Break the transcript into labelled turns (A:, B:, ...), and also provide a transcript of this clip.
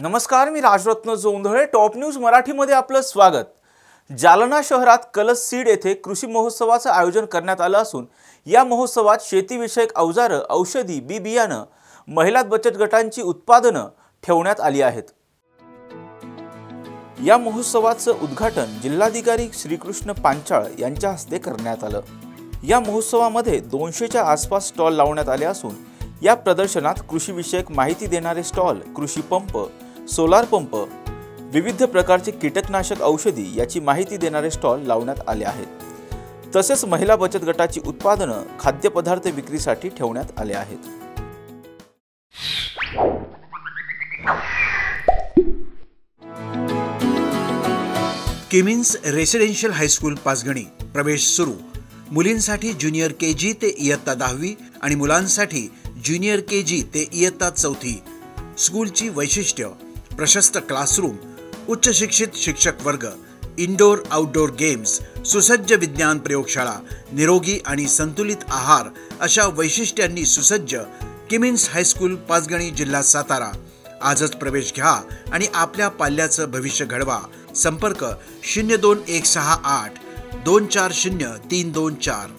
A: नमस्कार, मी Rajratna Jondhale. Top news मराठीमध्ये आपलं स्वागत. जालना शहरात कलश सीड येथे कृषी महोत्सवाचं आयोजन करण्यात आलं असून या महोत्सवात शेतीविषयक अवजारं, औषधी, बी बियाणं, महिला बचत गटांची उत्पादनं ठेवण्यात आली आहेत. या महोत्सवाचं उद्घाटन जिल्हाधिकारी श्रीकृष्ण पांचाळ यांच्या हस्ते करण्यात आलं. या महोत्सवामध्ये 200च्या आसपास स्टॉल लावण्यात आले असून या प्रदर्शनात कृषीविषयक माहिती देणारे स्टॉल, कृषी पंप, सोलार पंप, विविध प्रकारचे कीटकनाशक औषधी याची माहिती देणारे स्टॉल लावण्यात आले आहेत. तसेच महिला बचत गटाची उत्पादनं, खाद्यपदार्थ विक्रीसाठी ठेवण्यात आले आहेत.
B: किमिन्स रेसिडेन्शियल हायस्कूल पाचगणी प्रवेश सुरू. मुलींसाठी ज्युनियर केजी ते इयत्ता 10वी आणि मुलांसाठी ज्युनियर केजी ते इयत्ता 4थी. स्कूलची वैशिष्ट्य: प्रशस्त क्लासरूम, उच्च शिक्षित शिक्षक वर्ग, इनडोर आउटडोर गेम्स, सुसज्ज विज्ञान प्रयोगशाळा, निरोगी आणि संतुलित आहार अशा वैशिष्ट्यांनी सुसज्ज किमिन्स हायस्कूल पाचगणी, जिल्हा सातारा. आजच प्रवेश घ्या आणि आपल्या पाल्याचं भविष्य घडवा. संपर्क 02168 240 324.